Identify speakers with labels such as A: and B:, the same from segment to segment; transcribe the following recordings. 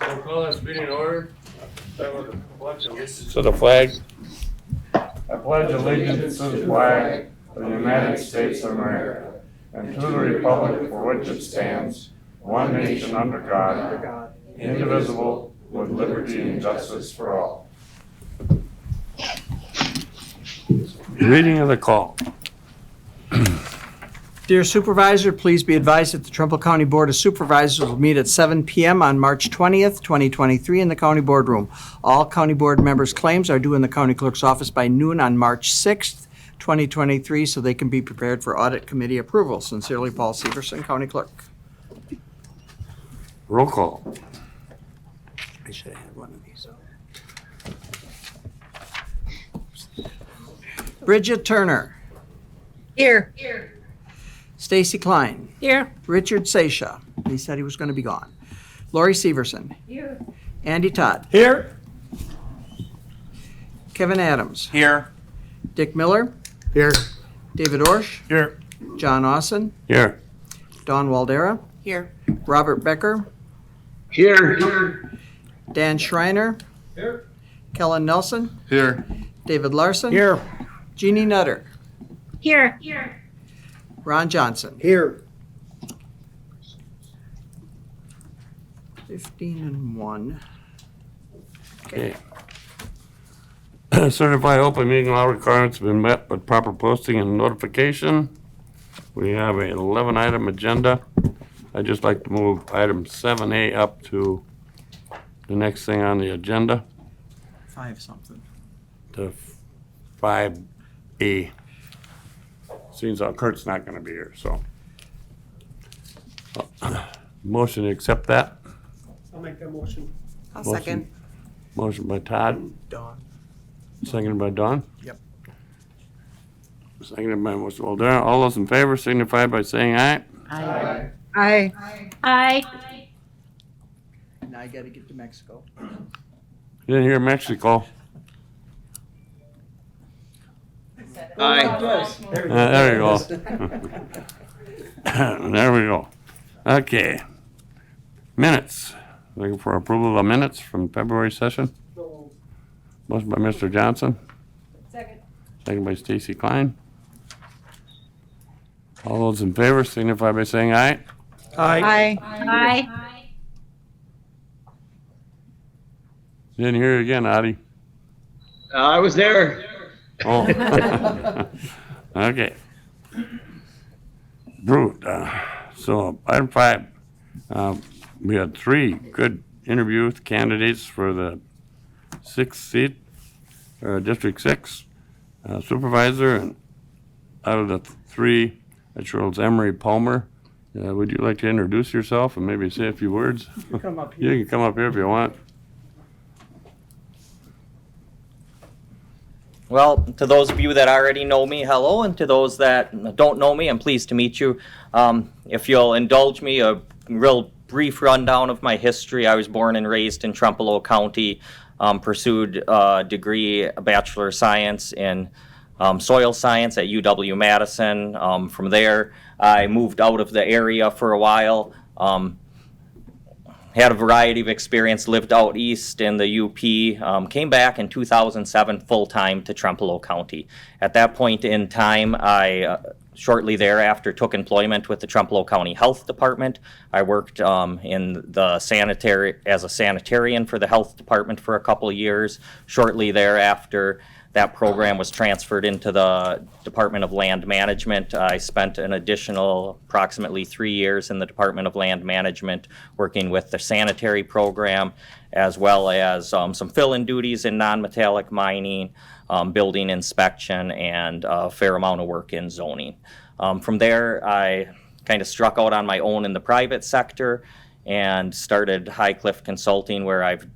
A: We'll call this meeting in order. To the flag. I pledge allegiance to the flag of the United States of America and to the republic for which it stands, one nation under God, indivisible, with liberty and justice for all. Reading of the call.
B: Dear Supervisor, please be advised that the Trumpealeau County Board of Supervisors will meet at 7 p.m. on March 20th, 2023 in the County Boardroom. All County Board members' claims are due in the County Clerk's office by noon on March 6th, 2023, so they can be prepared for Audit Committee approval. Sincerely, Paul Severson, County Clerk.
A: Roll call.
B: I should have had one of these. Bridget Turner.
C: Here.
B: Stacy Klein.
C: Here.
B: Richard Seisha. He said he was going to be gone. Lori Severson.
C: Here.
B: Andy Todd.
A: Here.
B: Kevin Adams.
A: Here.
B: Dick Miller.
A: Here.
B: David Orsh.
A: Here.
B: John Austin.
A: Here.
B: Don Waldera.
C: Here.
B: Robert Becker.
A: Here.
B: Dan Schreiner.
A: Here.
B: Kellen Nelson.
A: Here.
B: David Larson.
A: Here.
B: Jeannie Nutter.
C: Here.
B: Ron Johnson.
A: Here.
B: 15 and 1.
A: Okay. Certify open meeting law requirements have been met with proper posting and notification. We have an 11-item agenda. I'd just like to move item 7A up to the next thing on the agenda,
B: 5 something.
A: to 5A. Seems how Kurt's not gonna be here, so. Motion to accept that.
D: I'll make that motion.
C: I'll
A: Motion.
C: second.
A: Motion by Todd,
B: Dawn.
A: seconded by Don.
B: Yep.
A: Seconded by Mr. Waldera. All those in favor signify by saying aye.
C: Aye.
B: Now I got to get to Mexico.
A: You didn't hear Mexico. There you go. There we go. Okay. Minutes. Looking for approval of the minutes from February session. Motion by Mr. Johnson.
C: Second.
A: Second by Stacy Klein. All those in favor signify by saying aye.
C: Aye.
A: Didn't hear you again, Audie.
E: I was there.
A: Oh. Okay. Brute. So item 5, we had 3 good interview candidates for the 6th seat, District 6 supervisor, and out of the 3, I chose Emery Palmer. Would you like to introduce yourself and maybe say a few words?
B: Come up here.
A: You can come up here if you want.
F: Well, to those of you that already know me, hello, and to those that don't know me, I'm pleased to meet you. If you'll indulge me, a real brief rundown of my history. I was born and raised in Trempealeau County, pursued a degree, a Bachelor of Science in soil science at UW-Madison. From there, I moved out of the area for a while. Had a variety of experience, lived out east in the UP, came back in 2007 full-time to Trempealeau County. At that point in time, I shortly thereafter took employment with the Trempealeau County Health Department. I worked in the as a sanitarian for the health department for a couple of years. Shortly thereafter, that program was transferred into the Department of Land Management. I spent an additional approximately 3 years in the Department of Land Management working with the sanitary program, as well as some fill-in duties in non-metallic mining, building inspection, and a fair amount of work in zoning. From there, I kind of struck out on my own in the private sector and started High Cliff Consulting, where I've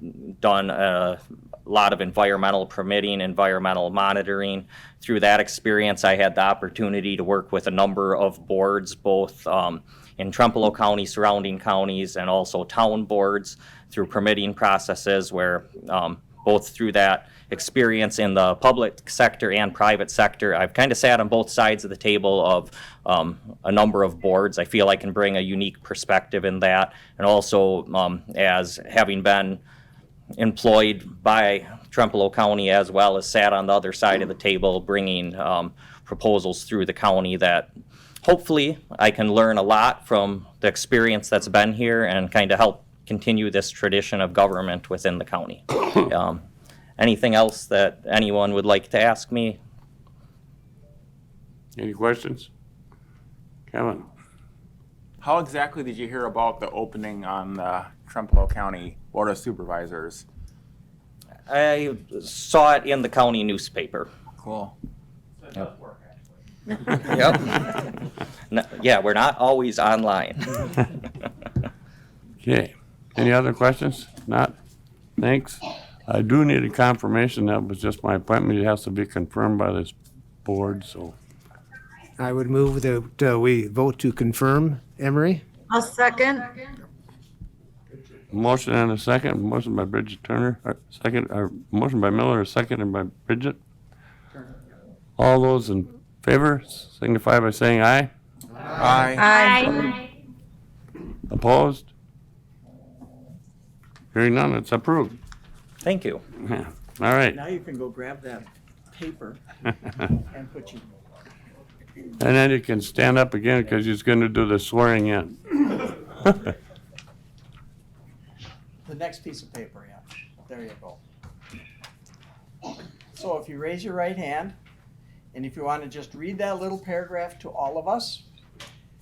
F: done a lot of environmental permitting, environmental monitoring. Through that experience, I had the opportunity to work with a number of boards, both in Trempealeau County, surrounding counties, and also town boards through permitting processes where both through that experience in the public sector and private sector. I've kind of sat on both sides of the table of a number of boards. I feel I can bring a unique perspective in that. And also, as having been employed by Trempealeau County as well as sat on the other side of the table bringing proposals through the county, that hopefully I can learn a lot from the experience that's been here and kind of help continue this tradition of government within the county. Anything else that anyone would like to ask me?
A: Any questions? Kevin?
G: How exactly did you hear about the opening on the Trempealeau County Board of Supervisors?
F: I saw it in the county newspaper.
G: Cool.
F: Yep. Yeah, we're not always online.
A: Okay. Any other questions? Not? Thanks. I do need a confirmation. That was just my appointment. It has to be confirmed by this board, so.
H: I would move that we vote to confirm Emery.
C: I'll second.
A: Motion and a second. Motion by Bridget Turner. Motion by Miller, seconded by Bridget. All those in favor signify by saying aye.
G: Aye.
C: Aye.
A: Opposed? Hearing none, it's approved.
F: Thank you.
A: All right.
B: Now you can go grab that paper and put you.
A: And then you can stand up again because he's going to do the swearing in.
B: The next piece of paper, yeah. There you go. So if you raise your right hand, and if you want to just read that little paragraph to all of us,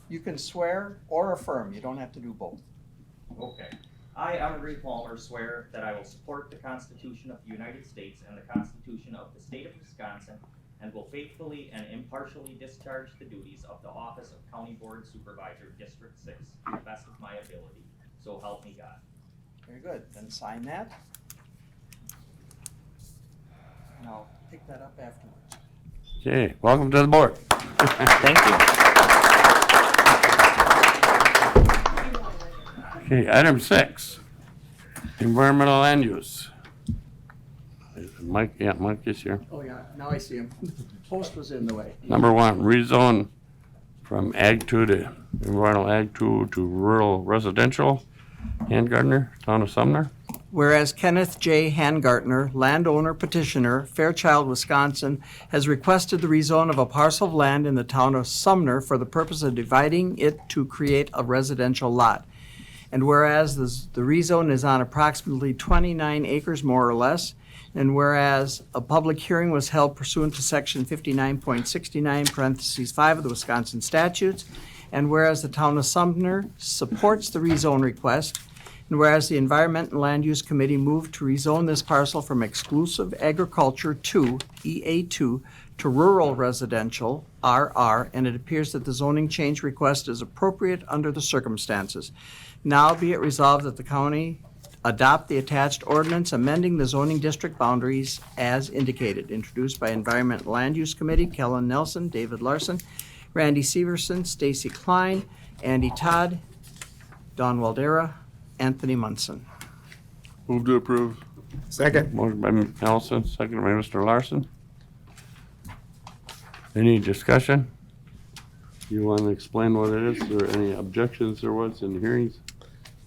B: you can swear or affirm. You don't have to do both.
F: Okay. I, Emery Palmer, swear that I will support the Constitution of the United States and the Constitution of the State of Wisconsin, and will faithfully and impartially discharge the duties of the office of County Board Supervisor, District 6, to the best of my ability. So help me God.
B: Very good. Then sign that. And I'll pick that up afterwards.
A: Okay, welcome to the board.
F: Thank you.
A: Okay, item 6, environmental land use. Mike is here.
B: Oh, yeah. Now I see him. Post was in the way.
A: Number 1, rezone from Ag 2 to environmental Ag 2 to rural residential. Handgartner, Town of Sumner.
B: Whereas Kenneth J. Hangartner, landowner petitioner, Fairchild, Wisconsin, has requested the rezone of a parcel of land in the town of Sumner for the purpose of dividing it to create a residential lot. And whereas the rezone is on approximately 29 acres more or less, and whereas a public hearing was held pursuant to section 59.69 parentheses 5 of the Wisconsin statutes, and whereas the town of Sumner supports the rezone request, and whereas the Environment and Land Use Committee moved to rezone this parcel from exclusive agriculture 2, EA2, to rural residential, RR, and it appears that the zoning change request is appropriate under the circumstances. Now be it resolved that the county adopt the attached ordinance amending the zoning district boundaries as indicated, introduced by Environment and Land Use Committee, Kellen Nelson, David Larson, Randy Severson, Stacy Klein, Andy Todd, Don Waldera, Anthony Munson.
A: Move to approve.
H: Second.
A: Motion by Nelson, second by Mr. Larson. Any discussion? You want to explain what it is, or any objections there was in the hearings?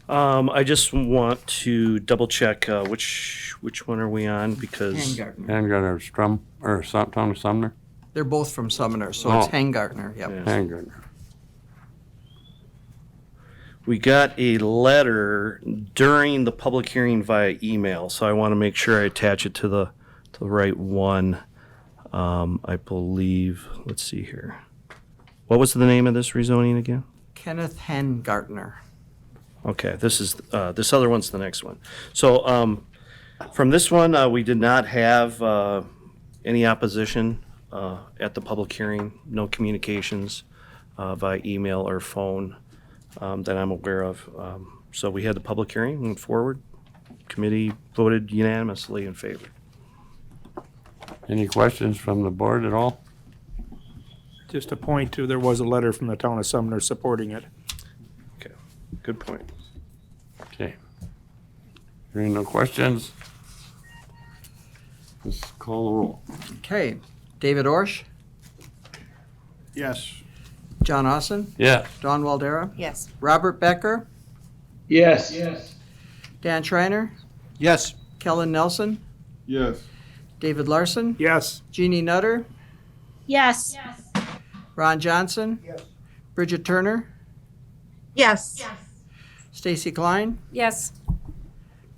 I: I just want to double check which one are we on because
B: Hangartner.
A: Handgartner, Town of Sumner?
B: They're both from Sumner, so it's
A: Oh.
B: Hangartner, yep.
I: Yeah.
A: Handgartner.
I: we got a letter during the public hearing via email, so I want to make sure I attach it to the right one. I believe. Let's see here. What was the name of this rezoning again?
B: Kenneth Hangartner.
I: Okay, this is this other one's the next one. So from this one, we did not have any opposition at the public hearing. No communications via email or phone that I'm aware of. So we had the public hearing, moved forward. Committee voted unanimously in favor.
A: Any questions from the board at all?
D: Just to point to, there was a letter from the town of Sumner supporting it.
I: Okay, good point.
A: Okay. Hearing no questions. Let's call the roll.
B: Okay. David Orsh,
H: Yes.
B: John Austin,
A: Yeah.
B: Dawn Waldera,
C: Yes.
B: Robert Becker,
E: Yes.
B: Dan Schreiner,
H: Yes.
B: Kellen Nelson,
H: Yes.
B: David Larson,
D: Yes.
B: Jeannie Nutter,
C: Yes.
B: Ron Johnson, Bridget Turner,
C: Yes.
B: Stacy Klein,
C: Yes.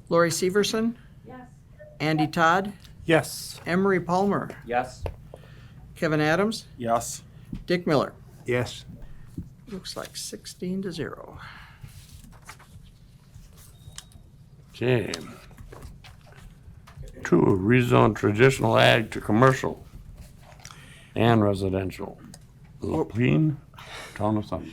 B: Lori Severson, Andy Todd,
D: Yes.
B: Emery Palmer,
F: Yes.
B: Kevin Adams,
G: Yes.
B: Dick Miller.
H: Yes.
B: Looks like 16-0.
A: Okay. 2, rezone traditional ag to commercial and residential. Lapine, Town of Sumner.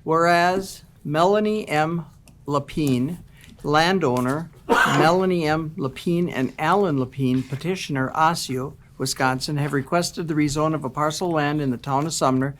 B: Whereas Melanie M. Lapine, landowner, Melanie M. Lapine and Alan Lapine, petitioner, Osseo, Wisconsin, have requested the rezone of a parcel of land in the town of Sumner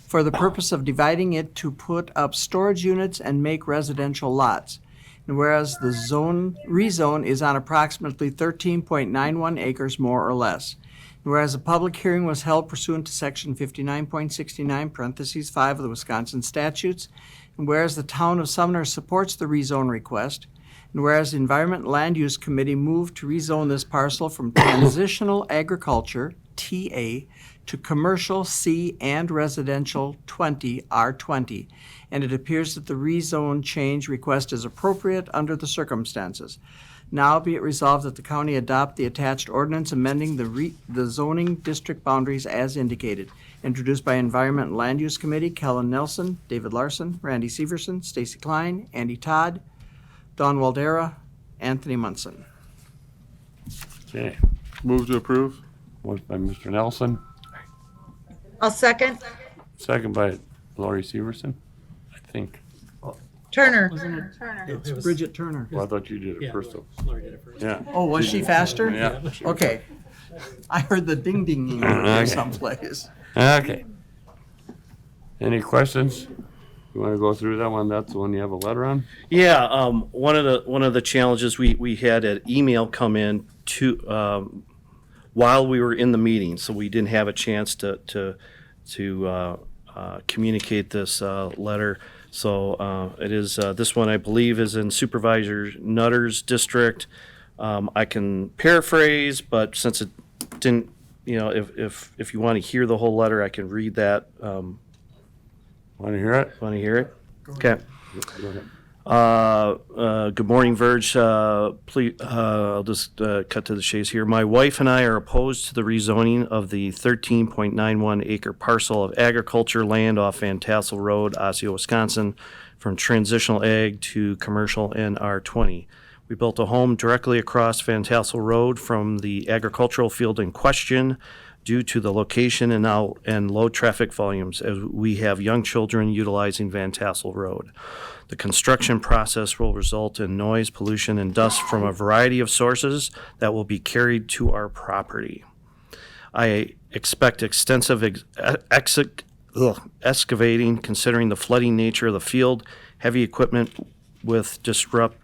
B: for the purpose of dividing it to put up storage units and make residential lots. And whereas the rezone is on approximately 13.91 acres more or less. And whereas a public hearing was held pursuant to section 59.69 parentheses 5 of the Wisconsin statutes. And whereas the town of Sumner supports the rezone request. And whereas the Environment and Land Use Committee moved to rezone this parcel from transitional agriculture, TA, to commercial C and residential 20, R20. And it appears that the rezone change request is appropriate under the circumstances. Now be it resolved that the county adopt the attached ordinance amending the zoning district boundaries as indicated. Introduced by Environment and Land Use Committee, Kellen Nelson, David Larson, Randy Severson, Stacy Klein, Andy Todd, Dawn Waldera, Anthony Munson.
A: Okay.
H: Move to approve.
A: Motion by Mr. Nelson,
C: I'll second.
A: second by Lori Severson, I think.
C: Turner.
B: It's Bridget Turner.
A: Well, I thought you did it first. Yeah.
B: Oh, was she faster?
A: Yeah.
B: Okay. I heard the ding ding ding
A: Okay.
B: someplace.
A: Okay. Any questions? You want to go through that one? That's the one you have a letter on?
I: Yeah, one of the challenges we had an email come in to while we were in the meeting, so we didn't have a chance to communicate this letter. So it is this one I believe is in Supervisor Nutter's district. I can paraphrase, but since it didn't, if you want to hear the whole letter, I can read that.
A: Want to hear it?
I: Want to hear it? Okay.
A: Go ahead.
I: Good morning, Verge. Please, I'll just cut to the chase here. My wife and I are opposed to the rezoning of the 13.91 acre parcel of agriculture land off Van Tassel Road, Osseo, Wisconsin, from transitional ag to commercial and R20. We built a home directly across Van Tassel Road from the agricultural field in question due to the location and low traffic volumes, as we have young children utilizing Van Tassel Road. The construction process will result in noise, pollution, and dust from a variety of sources that will be carried to our property. I expect extensive excavating, considering the flooding nature of the field. Heavy equipment will disrupt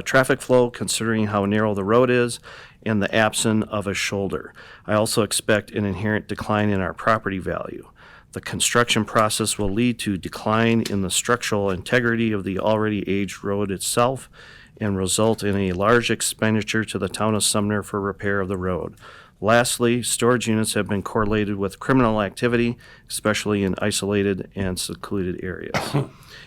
I: traffic flow, considering how narrow the road is and the absence of a shoulder. I also expect an inherent decline in our property value. The construction process will lead to decline in the structural integrity of the already aged road itself and result in a large expenditure to the town of Sumner for repair of the road. Lastly, storage units have been correlated with criminal activity, especially in isolated and secluded areas.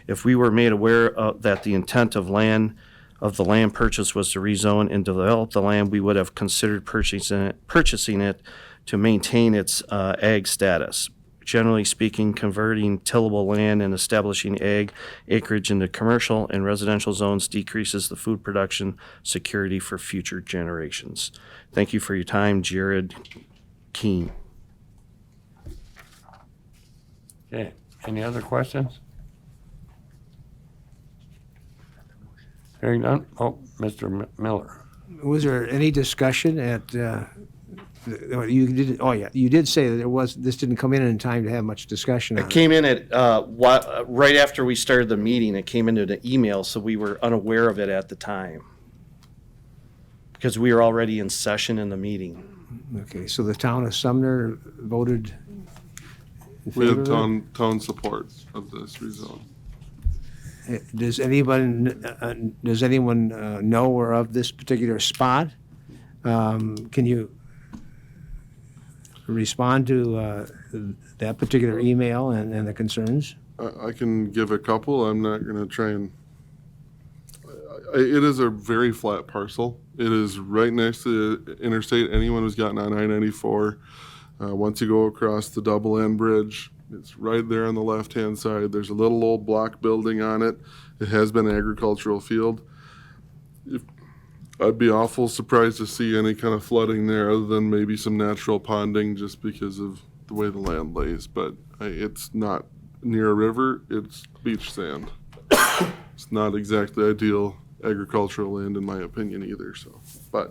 I: If we were made aware that the intent of the land purchase was to rezone and develop the land, we would have considered purchasing it to maintain its ag status. Generally speaking, converting tillable land and establishing ag acreage into commercial and residential zones decreases the food production security for future generations. Thank you for your time, Jared Keene.
A: Okay. Any other questions? Hearing none? Oh, Mr. Miller.
H: Was there any discussion at, you did, oh yeah, you did say that this didn't come in time to have much discussion on
I: It
H: it.
I: came in at, right after we started the meeting, it came into the email, so we were unaware of it at the time. because we are already in session in the meeting.
H: Okay, so the town of Sumner voted in
J: We
H: favor
J: had
H: of it?
J: town support of this rezone.
H: Does anyone know or of this particular spot? Can you respond to that particular email and the concerns?
J: I can give a couple. I'm not going to try and. It is a very flat parcel. It is right next to the interstate. Anyone who's gotten on I-94, once you go across the double end bridge, it's right there on the left-hand side. There's a little old block building on it. It has been an agricultural field. I'd be awful surprised to see any kind of flooding there other than maybe some natural ponding just because of the way the land lays. But it's not near a river. It's beach sand. It's not exactly ideal agricultural land in my opinion either. So, but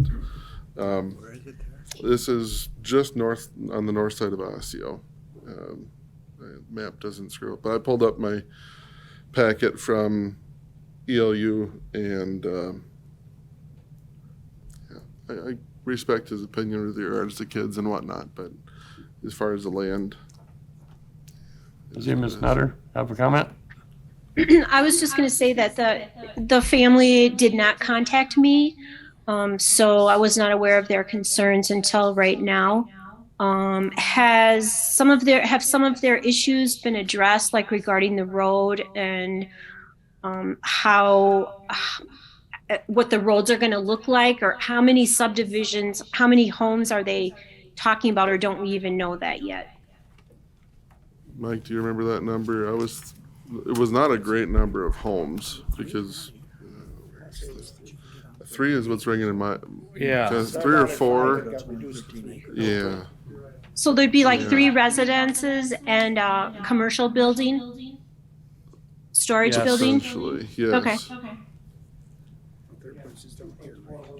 J: this is just north on the north side of Osseo. The map doesn't screw up, but I pulled up my packet from ELU and I respect his opinion with regards to kids and whatnot, but as far as the land.
A: Does you, Ms. Nutter, have a comment?
K: I was just going to say that the family did not contact me, so I was not aware of their concerns until right now. Have some of their issues been addressed, like regarding the road and what the roads are going to look like, or how many subdivisions, how many homes are they talking about, or don't we even know that yet?
J: Mike, do you remember that number? It was not a great number of homes because 3 is what's ringing in my.
I: Yeah.
J: 3 or 4. Yeah.
K: So there'd be like 3 residences and a commercial building, storage building?
J: Essentially, yes.
K: Okay.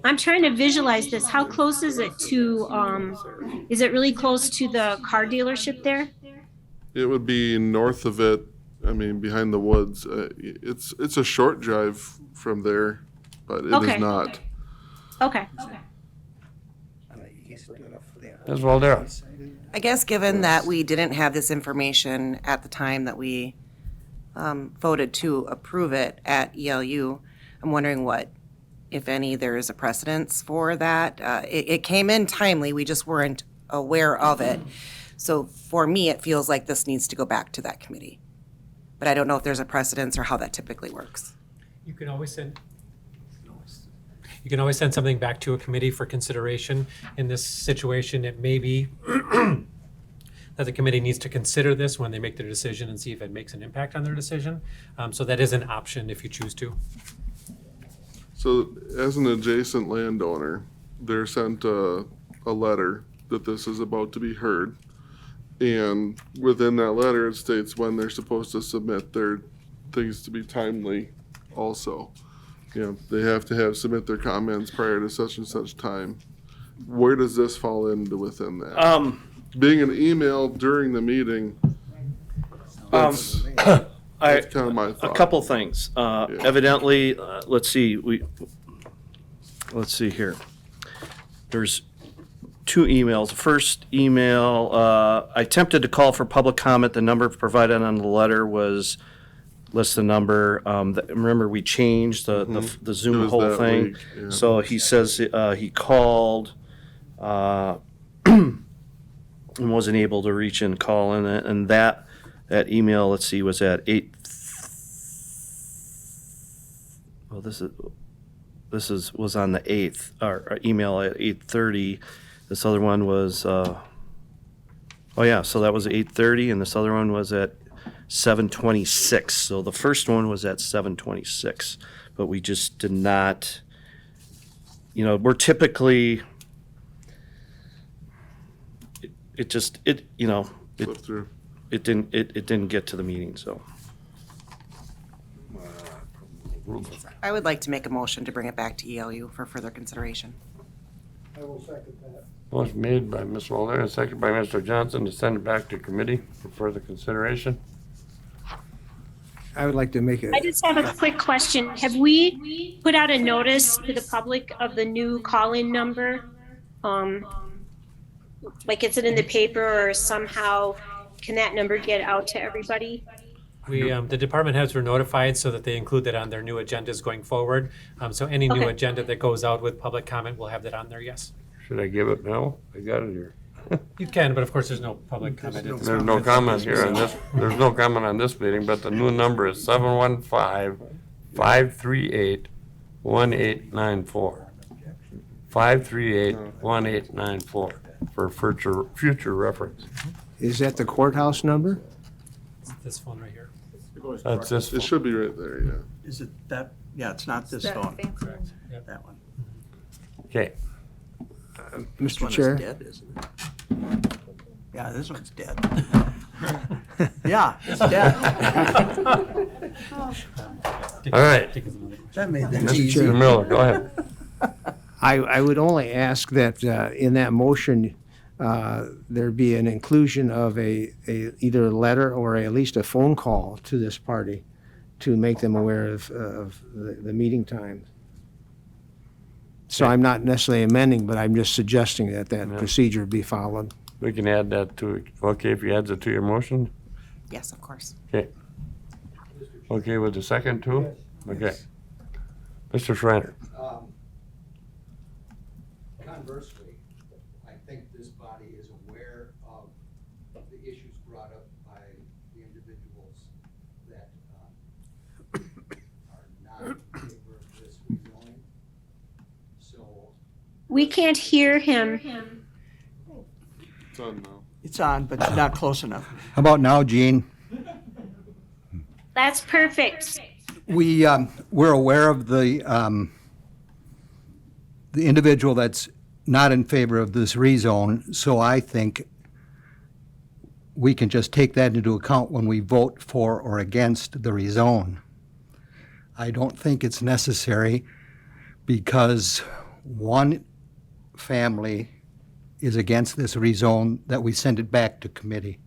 K: I'm trying to visualize this. How close is it to, is it really close to the car dealership there?
J: It would be north of it. I mean, behind the woods. It's a short drive from there, but it
K: Okay.
J: is not.
K: Okay.
A: Ms. Waldera?
L: I guess given that we didn't have this information at the time that we voted to approve it at ELU, I'm wondering what, if any, there is a precedence for that. It came in timely, we just weren't aware of it. So for me, it feels like this needs to go back to that committee. But I don't know if there's a precedence or how that typically works.
M: You can always send something back to a committee for consideration. In this situation, it may be that the committee needs to consider this when they make their decision and see if it makes an impact on their decision. So that is an option if you choose to.
J: So as an adjacent landowner, they're sent a letter that this is about to be heard. And within that letter, it states when they're supposed to submit their things to be timely also. You know, they have to submit their comments prior to such and such time. Where does this fall into within that? Being an email during the meeting, that's kind of my thought.
I: A couple things. Evidently, let's see here. There's 2 emails. The first email, I attempted to call for public comment. The number provided on the letter was, list the number. Remember, we changed the Zoom
J: It was
I: whole
J: that
I: thing.
J: week, yeah.
I: So he says he called and wasn't able to reach and call in it. And that email, let's see, was at 8. Well, this was on the 8th, or email at 8:30. This other one was, so that was 8:30, and this other one was at 7:26. So the first one was at 7:26, but we just did not, we're typically, it
J: Flip through.
I: it didn't get to the meeting, so.
L: I would like to make a motion to bring it back to ELU for further consideration.
A: Motion made by Ms. Waldera, and seconded by Mr. Johnson to send it back to committee for further consideration.
H: I would like to make
K: I just have a quick question. Have we put out a notice to the public of the new call-in number? Like, is it in the paper or somehow can that number get out to everybody?
M: We, the department heads were notified so that they include that on their new agendas going forward. So any new
K: Okay.
M: agenda that goes out with public comment, we'll have that on there, yes.
A: Should I give it now? I got it here.
M: You can, but of course, there's no public comment.
A: There's no comment here on this, there's no comment on this meeting, but the new number is 715-538-1894. 538-1894 for future reference.
H: Is that the courthouse number?
M: This phone right here.
A: That's this
J: It
A: one.
J: should be right there, yeah.
B: Is it that? Yeah, it's not this phone.
M: Correct. Yep.
B: That one.
A: Okay,
B: This
H: Mr.
B: one is
H: Chair?
B: dead, isn't it? Yeah, this one's dead. Yeah, it's dead.
A: all right.
B: That made that
A: Mr.
B: easy.
A: Miller, go ahead.
H: I would only ask that in that motion, there be an inclusion of either a letter or at least a phone call to this party to make them aware of the meeting time. So I'm not necessarily amending, but I'm just suggesting that procedure be followed.
A: We can add that to, okay, if you add it to your motion?
L: Yes, of course.
A: Okay. Okay with the second too? Okay. Mr. Schreiner?
N: Conversely, I think this body is aware of the issues brought up by the individuals that are not in favor of this rezoning. So
K: We can't hear him.
J: It's on now.
B: It's on, but you're not close enough.
N: how about now, Gene?
K: That's perfect.
N: We're aware of the individual that's not in favor of this rezone, so I think we can just take that into account when we vote for or against the rezone. I don't think it's necessary because one family is against this rezone that we send it back to committee.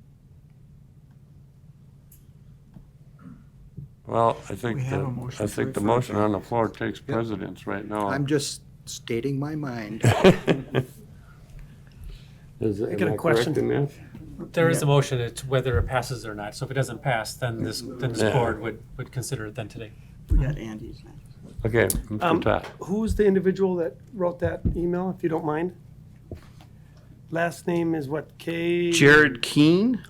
A: Well, I think,
B: We have a motion
A: I
B: to
A: think the
B: refer
A: motion on the floor takes precedence right now.
N: I'm just stating my mind.
A: Is
D: I got a question.
M: There is a motion, it's whether it passes or not. So if it doesn't pass, then this
A: Yeah.
M: board would consider it then today.
B: We got Andy's next.
A: Okay, Mr. Todd.
O: Who's the individual that wrote that email, if you don't mind? Last name is what, K?
I: Jared Keene?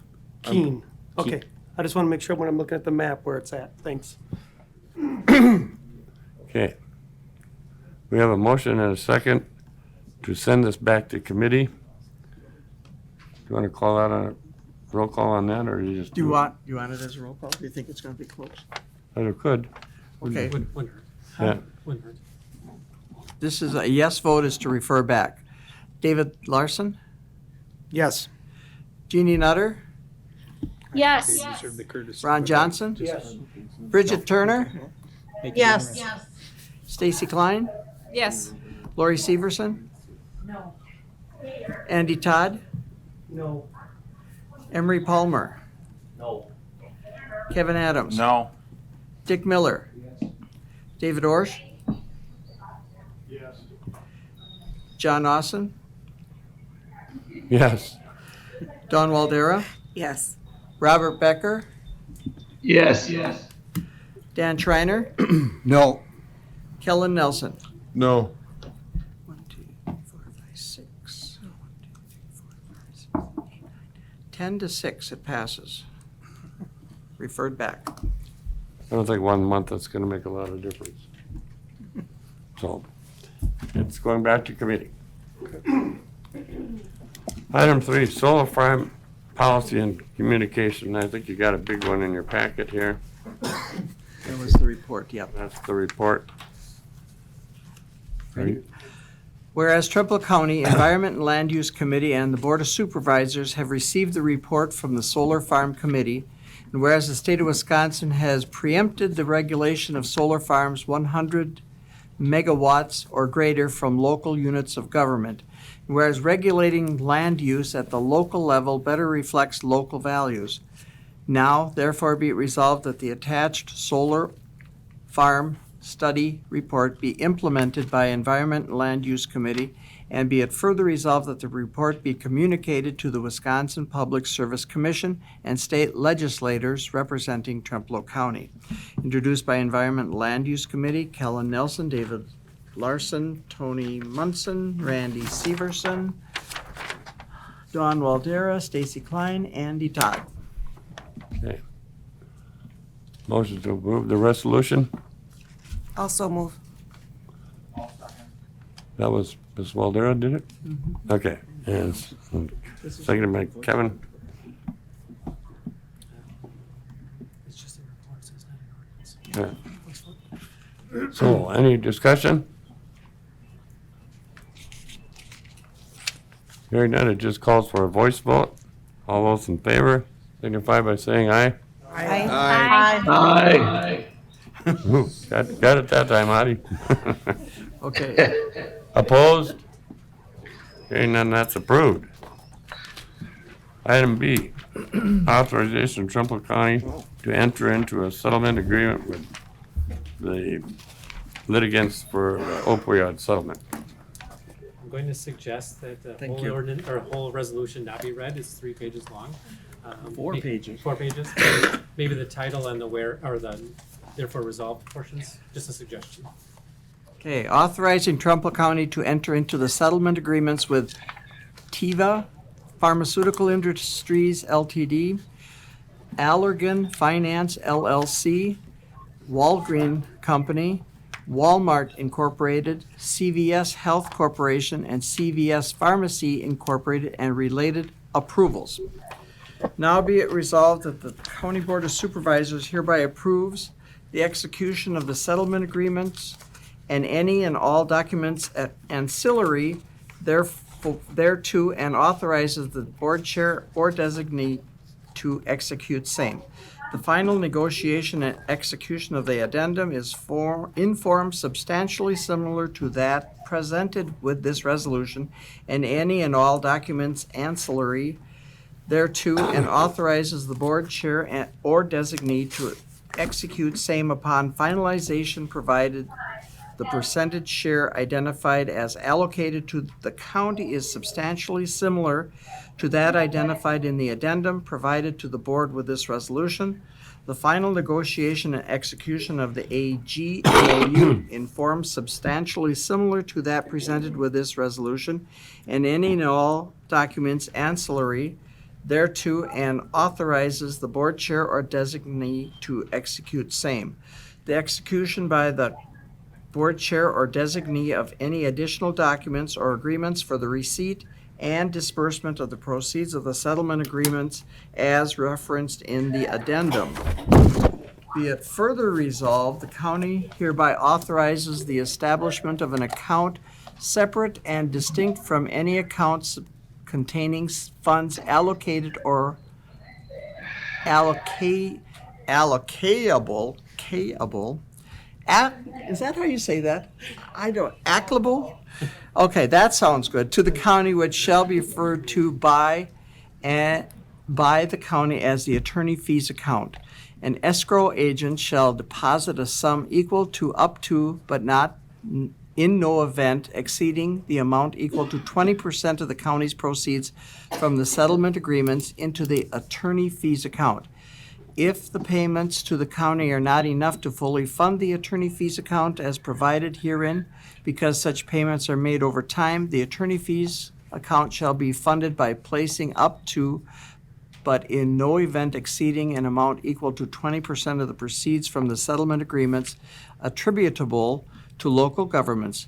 O: Keen. Okay, I just want to make sure when I'm looking at the map where it's at. Thanks.
A: Okay. We have a motion and a second to send this back to committee. Do you want to call out a roll call on that, or you just?
B: Do you want it as a roll call? Do you think it's going to be close?
A: I could.
B: Okay.
M: Wouldn't hurt.
A: Yeah.
M: Wouldn't hurt.
B: This is a yes vote is to refer back. David Larson?
D: Yes.
B: Jeannie Nutter?
K: Yes.
D: Serve the courtesy.
B: Ron Johnson?
O: Yes.
B: Bridget Turner?
C: Yes.
B: Stacy Klein?
C: Yes.
B: Lori Severson?
C: No.
B: Andy Todd?
O: No.
B: Emery Palmer?
F: No.
B: Kevin Adams?
G: No.
B: Dick Miller? David Orsh?
N: Yes.
B: John Austin?
A: Yes.
B: Don Waldera?
L: Yes.
B: Robert Becker?
E: Yes. Yes.
B: Dan Schreiner?
N: No.
B: Kellen Nelson?
J: No.
B: 1, 2, 3, 4, 5, 6. 1, 2, 3, 4, 5, 6, 8, 9, 10 to 6, it passes. Referred back.
A: I don't think 1 month that's gonna make a lot of difference. So, it's going back to committee. Item 3, solar farm policy and communication. I think you got a big one in your packet here.
B: That was the report, yep.
A: That's the report. Right.
B: Whereas Trumpealeau County Environment and Land Use Committee and the Board of Supervisors have received the report from the Solar Farm Committee, and whereas the state of Wisconsin has preempted the regulation of solar farms 100 megawatts or greater from local units of government, and whereas regulating land use at the local level better reflects local values, Now, therefore, be it resolved that the attached solar farm study report be implemented by Environment and Land Use Committee, and be it further resolved that the report be communicated to the Wisconsin Public Service Commission and state legislators representing Trempealeau County. Introduced by Environment and Land Use Committee, Kellen Nelson, David Larson, Tony Munson, Randy Severson, Dawn Waldera, Stacy Klein, Andy Todd.
A: Okay. Motion to approve the resolution.
L: Also move.
A: That was Ms. Waldera did it? Okay, and seconded by Kevin.
M: It's just a report, so it's not an ordinance.
A: Yeah. So, any discussion? Hearing none, it just calls for a voice vote. All those in favor signify by saying aye.
E: Aye.
A: Ooh, got it that time, Audie.
B: Okay.
A: Opposed? Hearing none, that's approved. Item B, authorization of Trumbull County to enter into a settlement agreement with the litigants for opioid settlement.
M: I'm going to suggest that the
B: Thank
M: whole
B: you.
M: ordinance, or whole resolution not be read. It's 3 pages long.
B: 4 pages.
M: 4 pages. Maybe the title and the where, or the therefore resolved portions, just a suggestion.
B: Okay, authorizing Trumbull County to enter into the settlement agreements with Teva Pharmaceutical Industries Ltd., Allergan Finance LLC, Walgreen Company, Walmart Incorporated, CVS Health Corporation, and CVS Pharmacy Incorporated, and related approvals. Now be it resolved that the County Board of Supervisors hereby approves the execution of the settlement agreements and any and all documents ancillary thereto, and authorizes the board chair or designee to execute same. The final negotiation and execution of the addendum is in form substantially similar to that presented with this resolution, and any and all documents ancillary thereto, and authorizes the board chair or designee to execute same upon finalization, provided the percentage share identified as allocated to the county is substantially similar to that identified in the addendum provided to the board with this resolution. The final negotiation and execution of the AGMOU in form substantially similar to that presented with this resolution, and any and all documents ancillary thereto, and authorizes the board chair or designee to execute same. The execution by the board chair or designee of any additional documents or agreements for the receipt and disbursement of the proceeds of the settlement agreements as referenced in the addendum. Be it further resolved, the county hereby authorizes the establishment of an account separate and distinct from any accounts containing funds allocated or allocable. Is that how you say that? I don't, applicable? Okay, that sounds good. To the county, which shall be referred to by the county as the attorney fees account. An escrow agent shall deposit a sum equal to up to, but not in no event exceeding the amount equal to 20% of the county's proceeds from the settlement agreements into the attorney fees account. If the payments to the county are not enough to fully fund the attorney fees account as provided herein, because such payments are made over time, the attorney fees account shall be funded by placing up to, but in no event exceeding an amount equal to 20% of the proceeds from the settlement agreements attributable to local governments,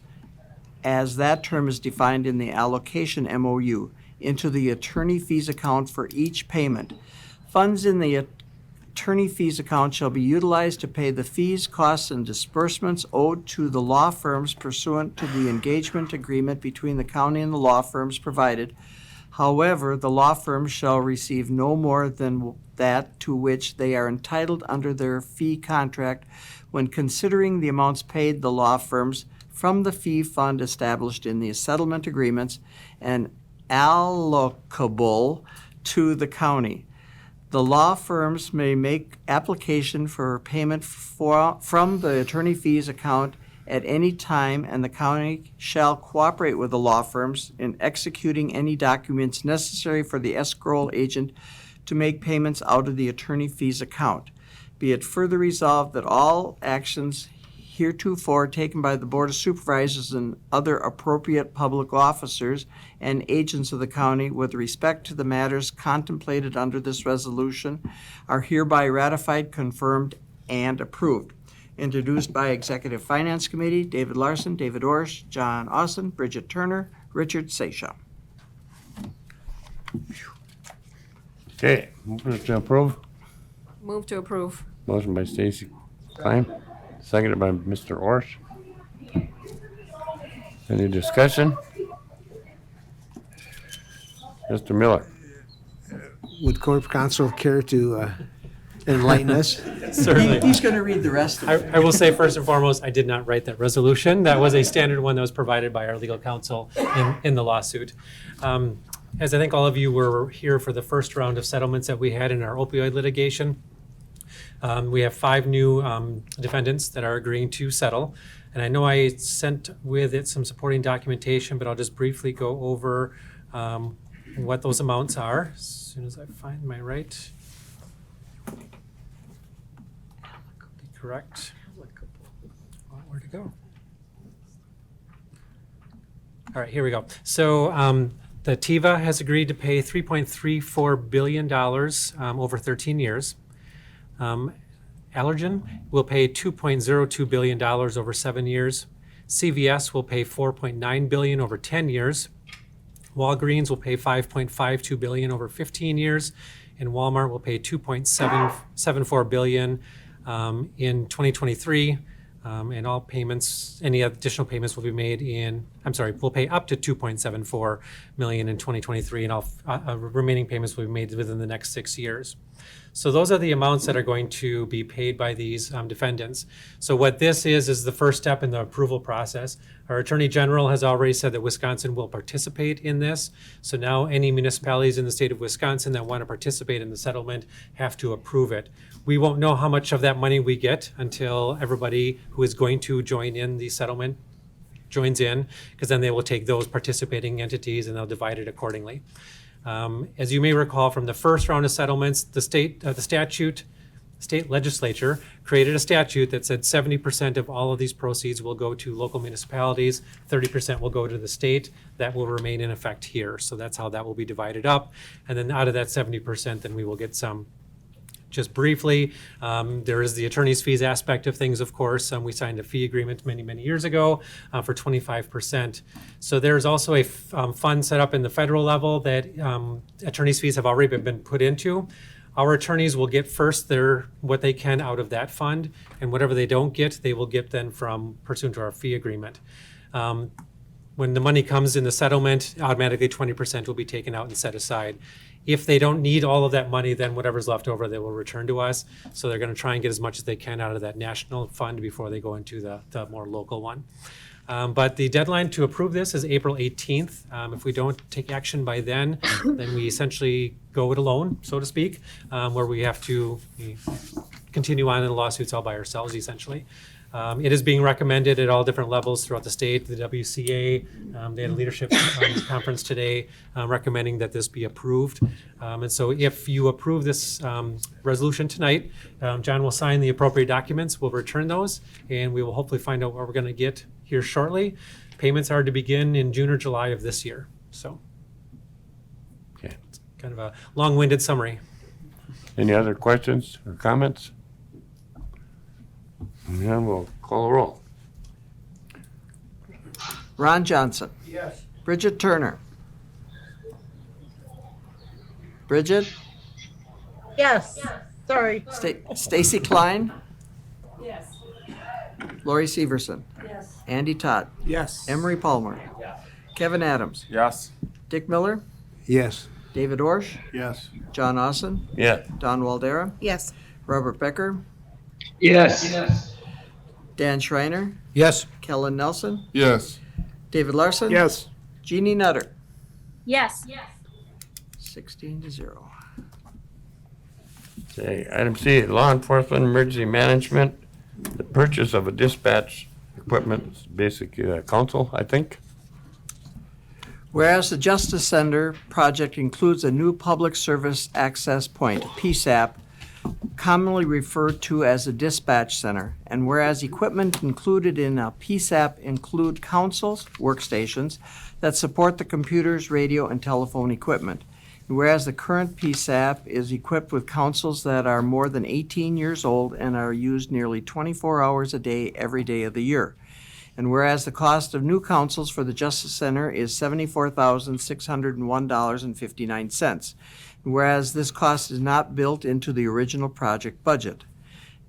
B: as that term is defined in the allocation MOU, into the attorney fees account for each payment. Funds in the attorney fees account shall be utilized to pay the fees, costs, and disbursements owed to the law firms pursuant to the engagement agreement between the county and the law firms provided. However, the law firms shall receive no more than that to which they are entitled under their fee contract when considering the amounts paid the law firms from the fee fund established in the settlement agreements and allocable to the county. The law firms may make application for payment from the attorney fees account at any time, and the county shall cooperate with the law firms in executing any documents necessary for the escrow agent to make payments out of the attorney fees account. Be it further resolved that all actions heretofore taken by the Board of Supervisors and other appropriate public officers and agents of the county with respect to the matters contemplated under this resolution are hereby ratified, confirmed, and approved. Introduced by Executive Finance Committee, David Larson, David Orsh, John Austin, Bridget Turner, Richard Seisha.
A: Okay, motion to approve.
C: Move to approve.
A: Motion by Stacy Klein, seconded by Mr. Orsh. Any discussion? Mr. Miller.
H: Would Corp Counsel care to enlighten us?
M: Certainly.
B: He's going to read the rest of it.
M: I will say first and foremost, I did not write that resolution. That was a standard one that was provided by our legal counsel in the lawsuit. As I think all of you were here for the first round of settlements that we had in our opioid litigation, we have 5 new defendants that are agreeing to settle. And I know I sent with it some supporting documentation, but I'll just briefly go over what those amounts are as soon as I find my right. Correct. Well, where'd it go? All right, here we go. So the TIVA has agreed to pay $3.34 billion over 13 years. Allergen will pay $2.02 billion over 7 years. CVS will pay $4.9 billion over 10 years. Walgreens will pay $5.52 billion over 15 years, and Walmart will pay $2.74 billion in 2023. And all payments, any additional payments will be made we'll pay up to $2.74 million in 2023, and all remaining payments will be made within the next 6 years. So those are the amounts that are going to be paid by these defendants. So what this is the first step in the approval process. Our Attorney General has already said that Wisconsin will participate in this. So now any municipalities in the state of Wisconsin that want to participate in the settlement have to approve it. We won't know how much of that money we get until everybody who is going to join in the settlement joins in, because then they will take those participating entities and they'll divide it accordingly. As you may recall from the first round of settlements, the state legislature created a statute that said 70% of all of these proceeds will go to local municipalities, 30% will go to the state. That will remain in effect here. So that's how that will be divided up. And then out of that 70%, then we will get some. Just briefly, there is the attorney's fees aspect of things, of course. We signed a fee agreement many, many years ago for 25%. So there's also a fund set up in the federal level that attorney's fees have already been put into. Our attorneys will get first what they can out of that fund, and whatever they don't get, they will get then from pursuant to our fee agreement. When the money comes in the settlement, automatically 20% will be taken out and set aside. If they don't need all of that money, then whatever's left over, they will return to us. So they're going to try and get as much as they can out of that national fund before they go into the more local one. But the deadline to approve this is April 18th. If we don't take action by then we essentially go it alone, so to speak, where we have to continue on in the lawsuits all by ourselves, essentially. It is being recommended at all different levels throughout the state. The WCA, they had a leadership conference today recommending that this be approved. And so if you approve this resolution tonight, John will sign the appropriate documents, we'll return those, and we will hopefully find out what we're going to get here shortly. Payments are to begin in June or July of this year. So,
A: Okay.
M: It's kind of a long-winded summary.
A: Any other questions or comments? And then we'll call a roll.
B: Ron Johnson.
O: Yes.
B: Bridget Turner. Bridget.
C: Yes. Sorry.
B: Stacy Klein.
C: Yes.
B: Lori Severson.
C: Yes.
B: Andy Todd.
O: Yes.
B: Emery Palmer. Kevin Adams.
G: Yes.
B: Dick Miller.
H: Yes.
B: David Orsh.
J: Yes.
B: John Austin.
A: Yeah.
B: Don Waldera.
L: Yes.
B: Robert Becker.
E: Yes.
B: Dan Schreiner.
H: Yes.
B: Kellen Nelson.
J: Yes.
B: David Larson.
O: Yes.
B: Jeannie Nutter.
C: Yes.
B: 16-0.
A: Okay, item C, law enforcement emergency management, the purchase of a dispatch equipment, basic council, I think.
B: Whereas the Justice Center project includes a new public service access point, PSAP, commonly referred to as a dispatch center, and whereas equipment included in a PSAP include consoles, workstations, that support the computers, radio, and telephone equipment. And whereas the current PSAP is equipped with consoles that are more than 18 years old and are used nearly 24 hours a day, every day of the year. And whereas the cost of new consoles for the Justice Center is $74,601.59. And whereas this cost is not built into the original project budget.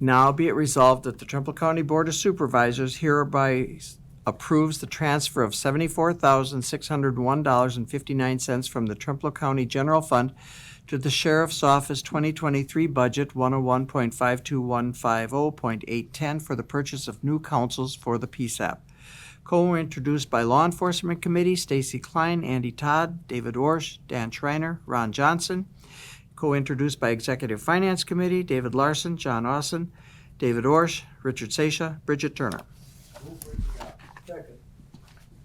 B: Now be it resolved that the Trumpealeau County Board of Supervisors hereby approves the transfer of $74,601.59 from the Trempealeau County General Fund to the Sheriff's Office 2023 budget 101.52150.810 for the purchase of new consoles for the PSAP. Co-introduced by Law Enforcement Committee, Stacy Klein, Andy Todd, David Orsh, Dan Schreiner, Ron Johnson. Co-introduced by Executive Finance Committee, David Larson, John Austin, David Orsh, Richard Seisha, Bridget Turner.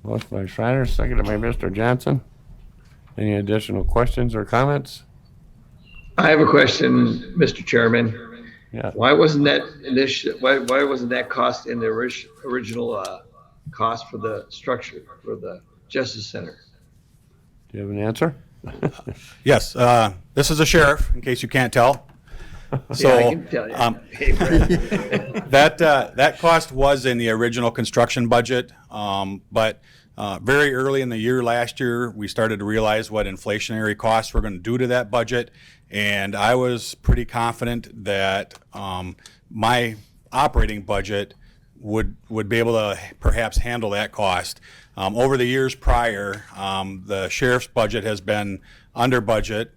A: Motion by Schreiner, seconded by Mr. Johnson. Any additional questions or comments?
E: I have a question, Mr. Chairman.
A: Yeah.
E: Why wasn't that why wasn't that cost in the original cost for the structure for the Justice Center?
A: Do you have an answer?
P: Yes, this is a sheriff, in case you can't tell. So,
E: Yeah, I can tell you. Hey, Brett.
P: that cost was in the original construction budget, but very early in the year last year, we started to realize what inflationary costs were going to do to that budget, and I was pretty confident that my operating budget would be able to perhaps handle that cost. Over the years prior, the sheriff's budget has been under budget,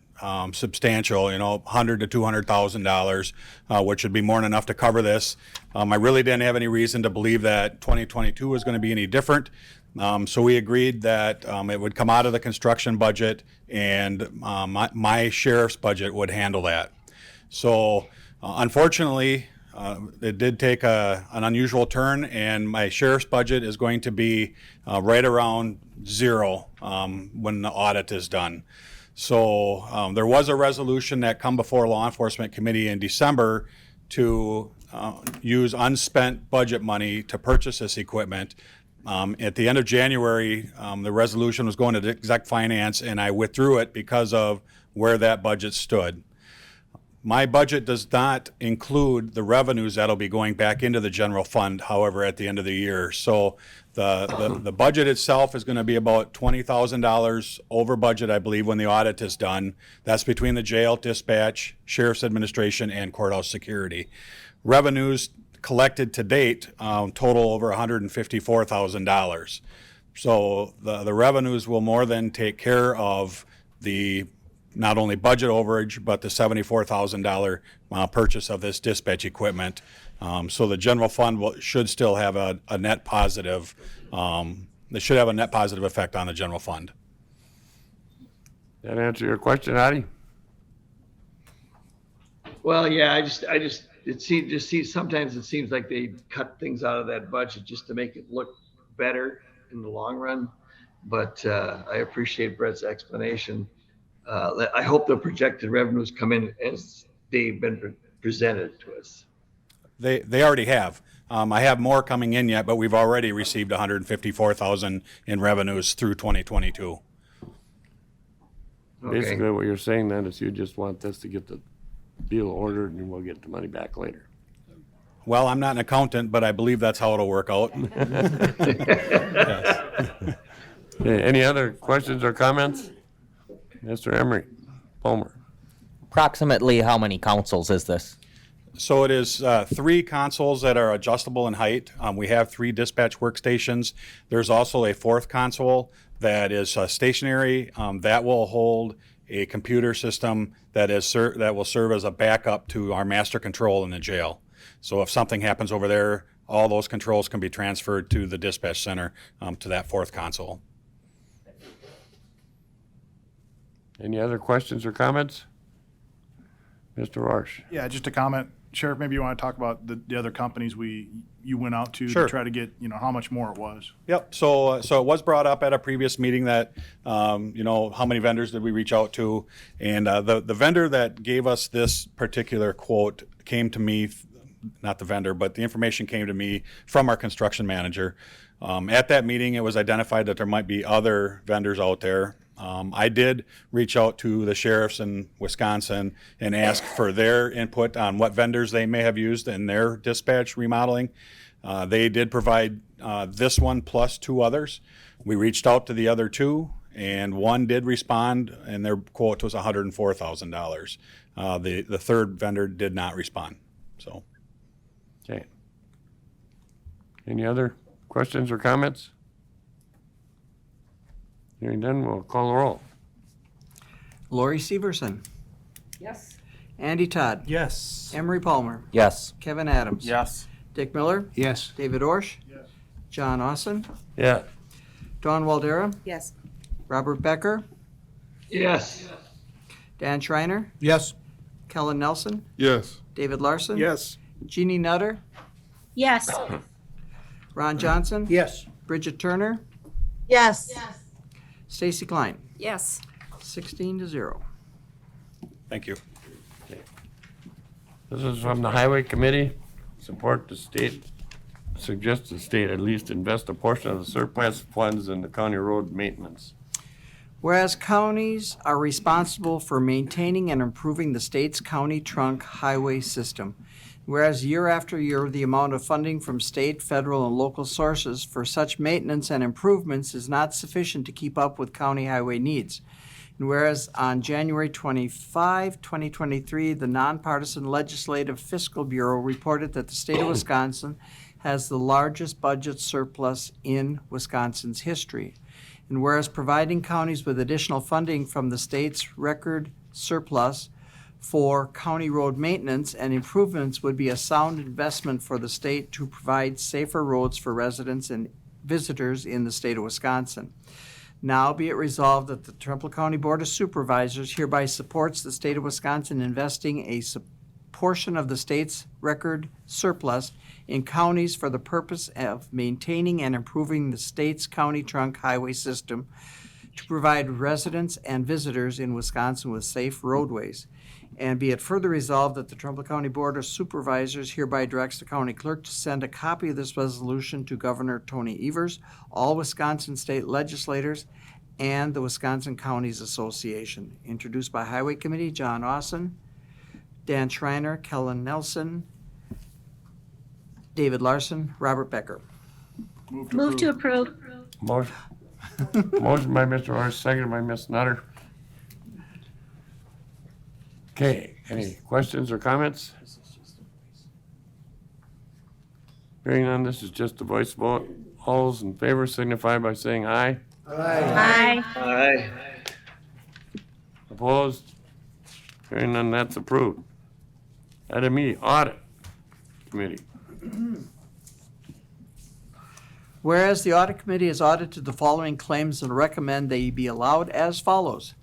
P: substantial, $100,000 to $200,000, which would be more than enough to cover this. I really didn't have any reason to believe that 2022 was going to be any different. So we agreed that it would come out of the construction budget, and my sheriff's budget would handle that. So unfortunately, it did take an unusual turn, and my sheriff's budget is going to be right around zero when the audit is done. So there was a resolution that come before Law Enforcement Committee in December to use unspent budget money to purchase this equipment. At the end of January, the resolution was going to Exec Finance, and I withdrew it because of where that budget stood. My budget does not include the revenues that'll be going back into the general fund, however, at the end of the year. So the budget itself is going to be about $20,000 over budget, I believe, when the audit is done. That's between the jail, dispatch, sheriff's administration, and courthouse security. Revenues collected to date total over $154,000. So the revenues will more than take care of the not only budget overage, but the $74,000 purchase of this dispatch equipment. So the general fund should still have a net positive. They should have a net positive effect on the general fund.
A: That answer your question, Adi?
E: Well, yeah, sometimes it seems like they cut things out of that budget just to make it look better in the long run. But I appreciate Brett's explanation. I hope the projected revenues come in as they've been presented to us.
P: They already have. I have more coming in yet, but we've already received $154,000 in revenues through 2022.
E: Okay.
A: Basically, what you're saying then is you just want this to get the deal ordered and we'll get the money back later.
P: Well, I'm not an accountant, but I believe that's how it'll work out.
A: Yes. Okay, any other questions or comments? Mr. Emery, Palmer.
F: Approximately how many councils is this?
P: So it is 3 consoles that are adjustable in height. We have 3 dispatch workstations. There's also a 4th console that is stationary. That will hold a computer system that will serve as a backup to our master control in the jail. So if something happens over there, all those controls can be transferred to the dispatch center to that 4th console.
A: Any other questions or comments? Mr. Warsh.
Q: Yeah, just a comment. Sheriff, maybe you want to talk about the other companies you went out to
P: Sure.
Q: try to get, how much more it was.
P: Yep, so it was brought up at a previous meeting that, how many vendors did we reach out to? And the vendor that gave us this particular quote came to me, not the vendor, but the information came to me from our construction manager. At that meeting, it was identified that there might be other vendors out there. I did reach out to the sheriffs in Wisconsin and ask for their input on what vendors they may have used in their dispatch remodeling. They did provide this one plus 2 others. We reached out to the other 2, and one did respond, and their quote was $104,000. The third vendor did not respond. So,
A: Okay. Any other questions or comments? Hearing none, we'll call the roll.
B: Lori Severson.
C: Yes.
B: Andy Todd.
O: Yes.
B: Emery Palmer.
F: Yes.
B: Kevin Adams.
G: Yes.
B: Dick Miller.
H: Yes.
B: David Orsh. Yes. John Austin.
A: Yeah.
B: Dawn Waldera.
L: Yes.
B: Robert Becker.
E: Yes.
B: Dan Schreiner.
H: Yes.
B: Kellen Nelson.
J: Yes.
B: David Larson.
D: Yes.
B: Jeannie Nutter.
K: Yes.
B: Ron Johnson.
H: Yes.
B: Bridget Turner.
C: Yes.
B: Stacy Klein.
C: Yes.
B: 16-0.
P: thank you.
A: This is from the Highway Committee. Support the state, suggest the state at least invest a portion of the surplus funds in the county road maintenance.
B: Whereas counties are responsible for maintaining and improving the state's county trunk highway system. Whereas year after year, the amount of funding from state, federal, and local sources for such maintenance and improvements is not sufficient to keep up with county highway needs. And whereas on January 25, 2023, the Nonpartisan Legislative Fiscal Bureau reported that the state of Wisconsin has the largest budget surplus in Wisconsin's history. And whereas providing counties with additional funding from the state's record surplus for county road maintenance and improvements would be a sound investment for the state to provide safer roads for residents and visitors in the state of Wisconsin. Now be it resolved that the Trempealeau County Board of Supervisors hereby supports the state of Wisconsin investing a portion of the state's record surplus in counties for the purpose of maintaining and improving the state's county trunk highway system to provide residents and visitors in Wisconsin with safe roadways. And be it further resolved that the Trumbull County Board of Supervisors hereby directs the county clerk to send a copy of this resolution to Governor Tony Evers, all Wisconsin state legislators, and the Wisconsin Counties Association. Introduced by Highway Committee, John Austin, Dan Schreiner, Kellen Nelson, David Larson, Robert Becker.
K: Move to approve.
A: Motion motion by Mr. Orr, seconded by Ms. Nutter. Okay, any questions or comments? Hearing none, this is just a voice vote. All those in favor signify by saying aye.
K: Aye.
E: Aye.
A: Opposed? Hearing none, that's approved. Item E, Audit Committee.
B: Whereas the Audit Committee has audited the following claims and recommend they be allowed as follows.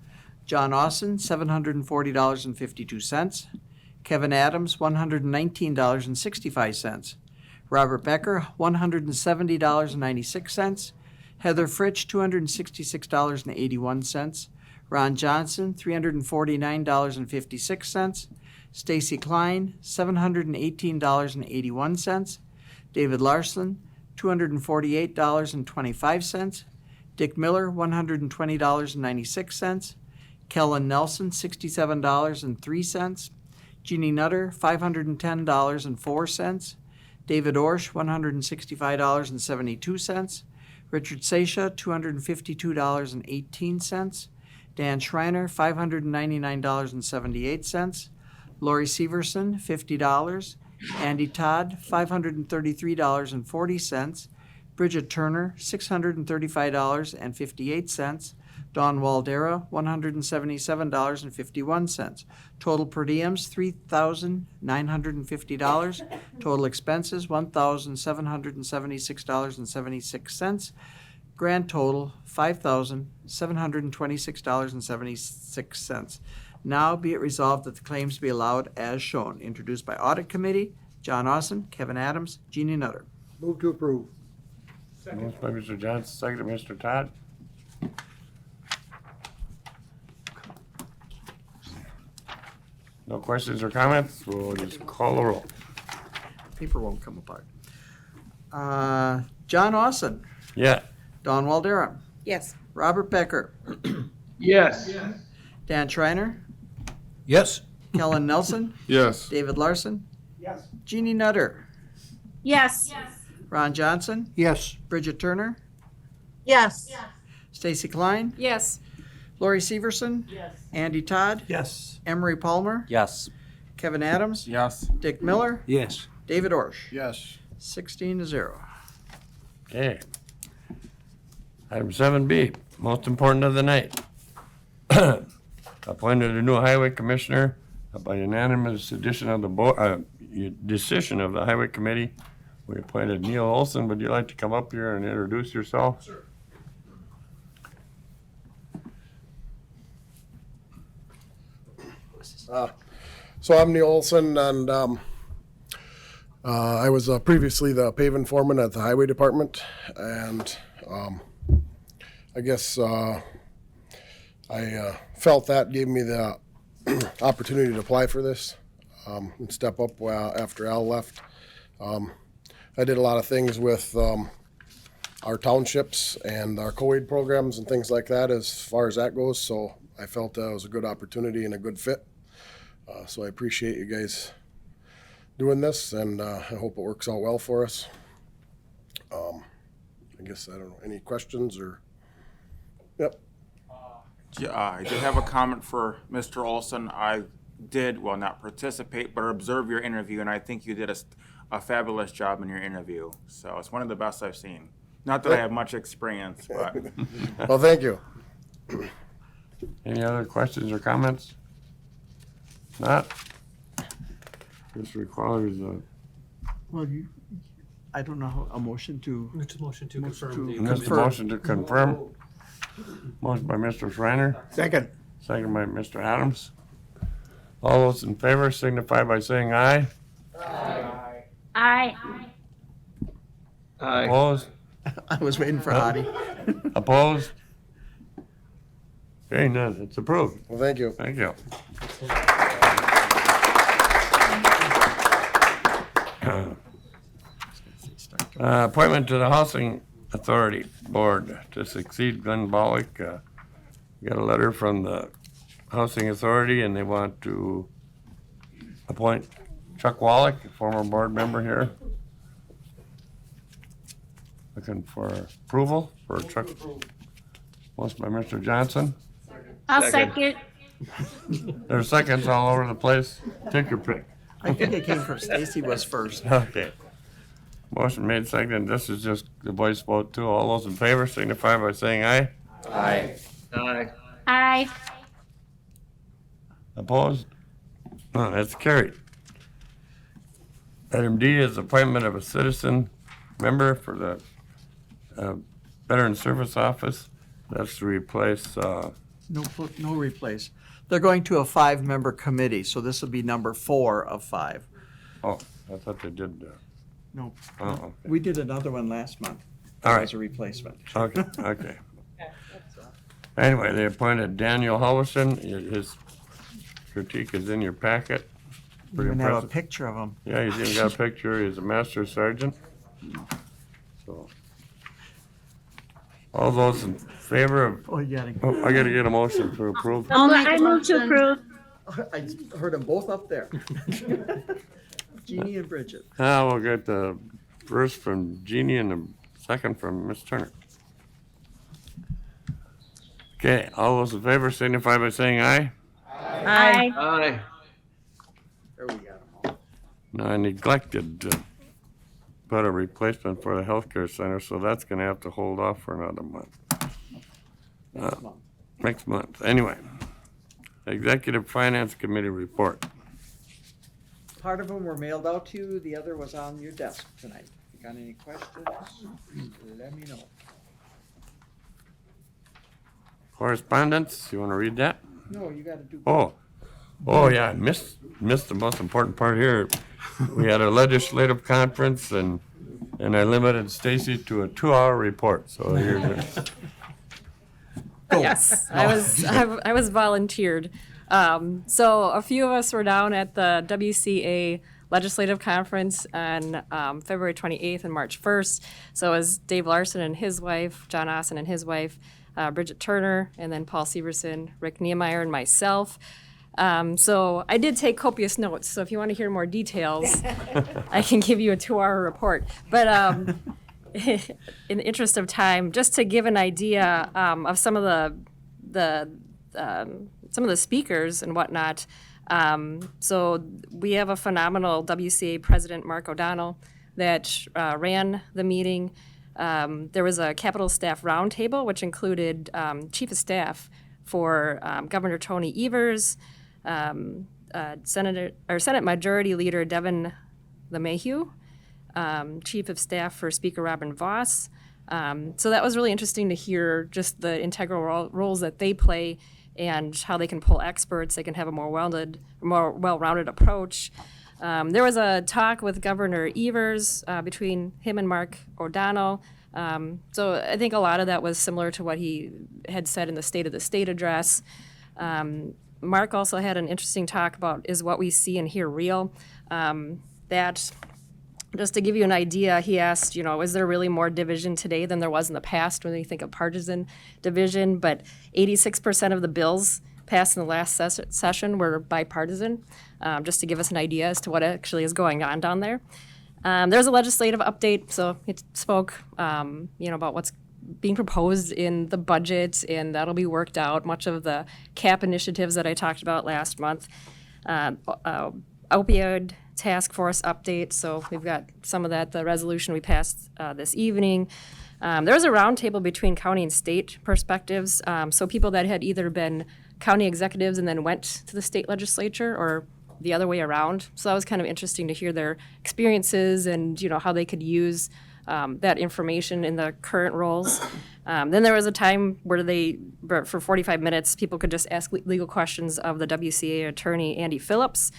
B: John Austin, $740.52. Kevin Adams, $119.65. Robert Becker, $170.96. Heather Fritsch, $266.81. Ron Johnson, $349.56. Stacy Klein, $718.81. David Larson, $248.25. Dick Miller, $120.96. Kellen Nelson, $67.03. Jeannie Nutter, $510.04. David Orsh, $165.72. Richard Seisha, $252.18. Dan Schreiner, $599.78. Lori Severson, $50. Andy Todd, $533.40. Bridget Turner, $635.58. Dawn Waldera, $177.51. Total per diems, $3,950. Total expenses, $1,776.76. Grand total, $5,726.76. Now be it resolved that the claims be allowed as shown. Introduced by Audit Committee, John Austin, Kevin Adams, Jeannie Nutter.
H: Move to approve.
A: Moved by Mr. Johnson, second by Mr. Todd. No questions or comments? We'll just call the roll.
B: Paper won't come apart. John Austin,
A: Yeah.
B: Dawn Waldera,
L: Yes.
B: Robert Becker,
E: Yes.
B: Dan Schreiner,
H: Yes.
B: Kellen Nelson,
J: Yes.
B: David Larson,
O: Yes.
B: Jeannie Nutter,
K: Yes.
B: Ron Johnson,
H: Yes.
B: Bridget Turner,
C: Yes.
B: Stacy Klein,
C: Yes.
B: Lori Severson, Andy Todd,
O: Yes.
B: Emery Palmer,
F: Yes.
B: Kevin Adams,
G: Yes.
B: Dick Miller,
H: Yes.
B: David Orsh.
Q: Yes.
B: 16-0.
A: Okay. Item 7B, most important of the night. Appointed a new highway commissioner by unanimous decision of the decision of the highway committee. We appointed Neil Olson. Would you like to come up here and introduce yourself? Sure.
R: So I'm Neil Olson, and I was previously the paving foreman at the highway department, and I guess I felt that gave me the opportunity to apply for this and step up after Al left. I did a lot of things with our townships and our co-aid programs and things like that as far as that goes, so I felt that was a good opportunity and a good fit. So I appreciate you guys doing this, and I hope it works out well for us. I guess, I don't know, any questions or? Yep.
G: Yeah, I did have a comment for Mr. Olson. I did, well, not participate, but observe your interview, and I think you did a fabulous job in your interview. So it's one of the best I've seen. Not that I have much experience, but.
R: Well, thank you.
A: Any other questions or comments? Not? This requires a.
B: Well, I don't know how, a motion to.
M: It's a motion to confirm
B: to
M: the.
A: Missed the motion to confirm. Motion by Mr. Schreiner,
H: Second.
A: second by Mr. Adams. All those in favor signify by saying aye.
K: Aye.
E: Aye.
A: Opposed?
B: I was waiting for Audie.
A: Opposed? Okay, none. It's approved.
R: Well, thank you.
A: Thank you. Appointment to the Housing Authority Board to succeed Glenn Bollick. Got a letter from the Housing Authority, and they want to appoint Chuck Wallach, a former board member here. Looking for approval for Chuck. Motion by Mr. Johnson.
K: I'll
E: Second.
K: second.
A: There's seconds all over the place. Take your pick.
B: I think it came from Stacy was first.
A: Okay. Motion made second. This is just the voice vote too. All those in favor signify by saying aye.
E: Aye. Aye.
K: Aye.
A: Opposed? No, that's carried. Item D is appointment of a citizen member for the Veteran Service Office. That's to replace,
B: No replace. They're going to a 5-member committee, so this will be number 4 of 5.
A: oh, I thought they did,
B: No,
A: oh, okay.
B: we did another one last month.
A: All right.
B: As a replacement.
A: Okay, okay. Anyway, they appointed Daniel Halverson. His critique is in your packet.
B: We
A: Pretty
B: even have a
A: impressive.
B: picture of him.
A: Yeah, he's even got a picture. He's a master sergeant. So, all those in favor of,
B: Oh, you gotta.
A: oh, I gotta get a motion to approve.
K: I move to approve.
B: I heard them both up there. Jeannie and Bridget.
A: We'll get the first from Jeannie and the second from Ms. Turner. Okay, all those in favor signify by saying aye.
K: Aye.
E: Aye.
B: There we got them all.
A: Now, I neglected to put a replacement for the healthcare center, so that's gonna have to hold off for another month.
B: Next month.
A: Next month, anyway. Executive Finance Committee report.
B: Part of them were mailed out to you, the other was on your desk tonight. If you got any questions, let me know.
A: Correspondence, you wanna read that?
B: No, you gotta do.
A: Oh, Oh, yeah, I missed the most important part here. We had a legislative conference and I limited Stacy to a 2-hour report, so here's it.
S: Yes, I was volunteered. So a few of us were down at the WCA Legislative Conference on February 28th and March 1st. So it was Dave Larson and his wife, John Ossen and his wife, Bridget Turner, and then Paul Severson, Rick Niemeyer, and myself. So I did take copious notes, so if you want to hear more details, I can give you a 2-hour report. But in the interest of time, just to give an idea of some of the speakers and whatnot. So we have a phenomenal WCA President, Mark O'Donnell, that ran the meeting. There was a Capitol Staff Roundtable, which included Chief of Staff for Governor Tony Evers, Senate Majority Leader Devin LeMahieu, Chief of Staff for Speaker Robin Voss. So that was really interesting to hear just the integral roles that they play and how they can pull experts. They can have a more well-rounded approach. There was a talk with Governor Evers between him and Mark O'Donnell. So I think a lot of that was similar to what he had said in the State of the State address. Mark also had an interesting talk about is what we see and hear real. That, just to give you an idea, he asked, is there really more division today than there was in the past when you think of partisan division? But 86% of the bills passed in the last session were bipartisan, just to give us an idea as to what actually is going on down there. There's a legislative update, so it spoke, about what's being proposed in the budget, and that'll be worked out. Much of the CAP initiatives that I talked about last month. Opioid task force update, so we've got some of that, the resolution we passed this evening. There was a roundtable between county and state perspectives, so people that had either been county executives and then went to the state legislature or the other way around. So that was kind of interesting to hear their experiences and how they could use that information in the current roles. Then there was a time where for 45 minutes, people could just ask legal questions of the WCA attorney, Andy Phillips.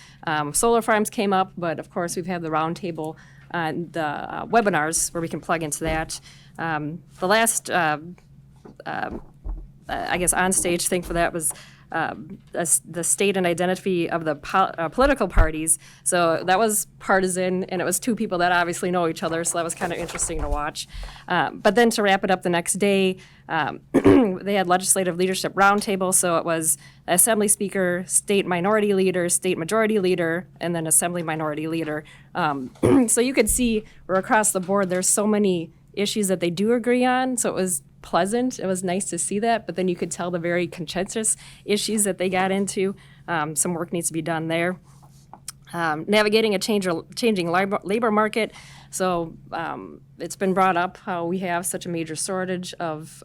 S: Solar farms came up, but of course we've had the roundtable and the webinars where we can plug into that. The last, I guess, on-stage thing for that was the state and identity of the political parties. So that was partisan, and it was two people that obviously know each other, so that was kind of interesting to watch. But then to wrap it up the next day, they had legislative leadership roundtable, so it was Assembly Speaker, State Minority Leader, State Majority Leader, and then Assembly Minority Leader. So you could see where across the board there's so many issues that they do agree on, so it was pleasant. It was nice to see that, but then you could tell the very contentious issues that they got into. Some work needs to be done there. Navigating a changing labor market. So it's been brought up how we have such a major shortage of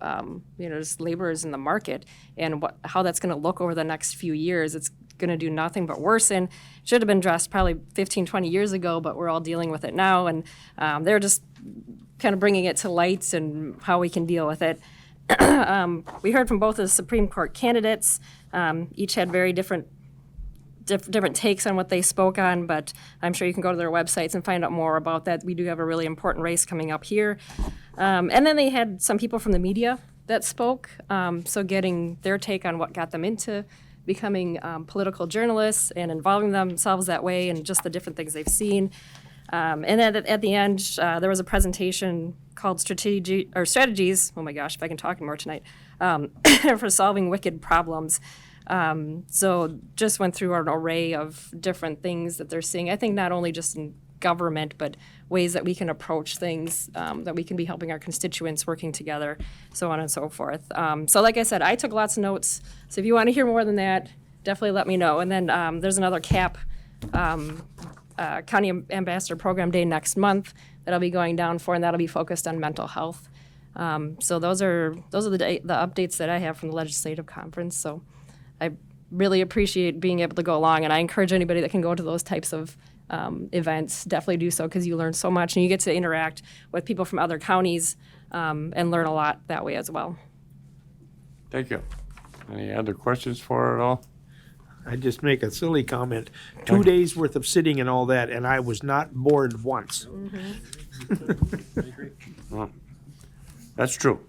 S: just laborers in the market, and how that's going to look over the next few years. It's going to do nothing but worsen. Should have been addressed probably 15, 20 years ago, but we're all dealing with it now, and they're just kind of bringing it to light and how we can deal with it. We heard from both of the Supreme Court candidates. Each had very different takes on what they spoke on, but I'm sure you can go to their websites and find out more about that. We do have a really important race coming up here. And then they had some people from the media that spoke, so getting their take on what got them into becoming political journalists and involving themselves that way and just the different things they've seen. And then at the end, there was a presentation called Strategies, oh my gosh, if I can talk more tonight, for solving wicked problems. So just went through an array of different things that they're seeing, I think not only just in government, but ways that we can approach things, that we can be helping our constituents working together, so on and so forth. So like I said, I took lots of notes, so if you want to hear more than that, definitely let me know. And then there's another CAP County Ambassador Program Day next month that I'll be going down for, and that'll be focused on mental health. So those are the updates that I have from the legislative conference. So I really appreciate being able to go along, and I encourage anybody that can go to those types of events, definitely do so, because you learn so much and you get to interact with people from other counties and learn a lot that way as well.
A: Thank you. Any other questions for her at all?
D: I just make a silly comment. 2 days worth of sitting and all that, and I was not bored once.
A: Well, that's true.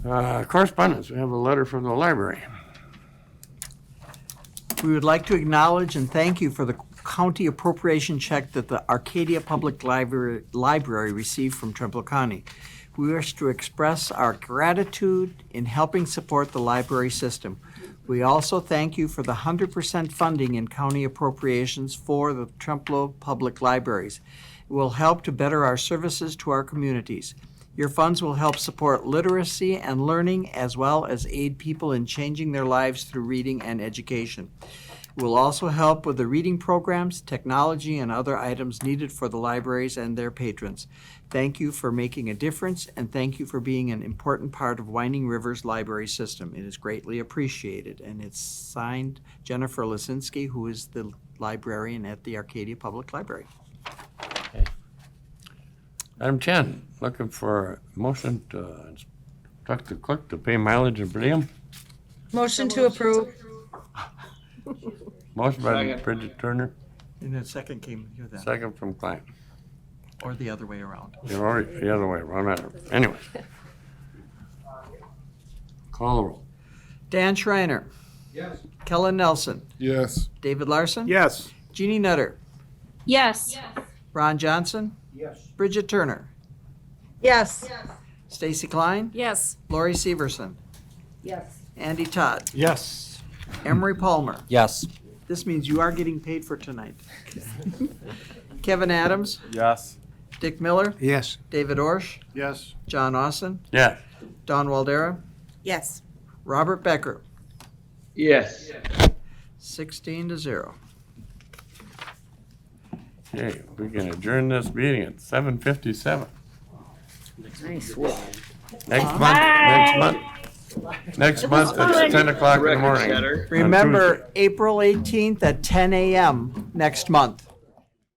A: Correspondence, we have a letter from the library.
B: We would like to acknowledge and thank you for the county appropriation check that the Arcadia Public Library received from Trempealeau County. We wish to express our gratitude in helping support the library system. We also thank you for the 100% funding in county appropriations for the Trempealeau Public Libraries. It will help to better our services to our communities. Your funds will help support literacy and learning as well as aid people in changing their lives through reading and education. It will also help with the reading programs, technology, and other items needed for the libraries and their patrons. Thank you for making a difference, and thank you for being an important part of Winding River's library system. It is greatly appreciated, and it's signed Jennifer Lisinski, who is the librarian at the Arcadia Public Library.
A: Item 10, looking for a motion to instruct the clerk to pay mileage and per diem.
C: Motion to approve.
A: Motion by
E: Second.
A: Bridget Turner,
B: And then second came here then,
A: second from Klein.
B: or the other way around.
A: You're already the other way around. Anyway. Call the roll.
B: Dan Schreiner.
J: Yes.
B: Kellen Nelson.
J: Yes.
B: David Larson.
D: Yes.
B: Jeannie Nutter.
K: Yes.
B: Ron Johnson.
D: Yes.
B: Bridget Turner.
C: Yes.
B: Stacy Klein.
S: Yes.
B: Lori Severson.
C: Yes.
B: Andy Todd.
D: Yes.
B: Emery Palmer.
F: Yes.
B: This means you are getting paid for tonight. Kevin Adams.
G: Yes.
B: Dick Miller.
H: Yes.
B: David Orsh.
Q: Yes.
B: John Austin.
A: Yes.
B: Don Waldera.
L: Yes.
B: Robert Becker.
E: Yes.
B: 16-0.
A: Okay, we can adjourn this meeting at 7:57.
C: Nice work.
A: Next month it's 10 o'clock in the
E: Record
A: morning.
E: setter.
B: Remember, April 18th at 10 a.m. next month.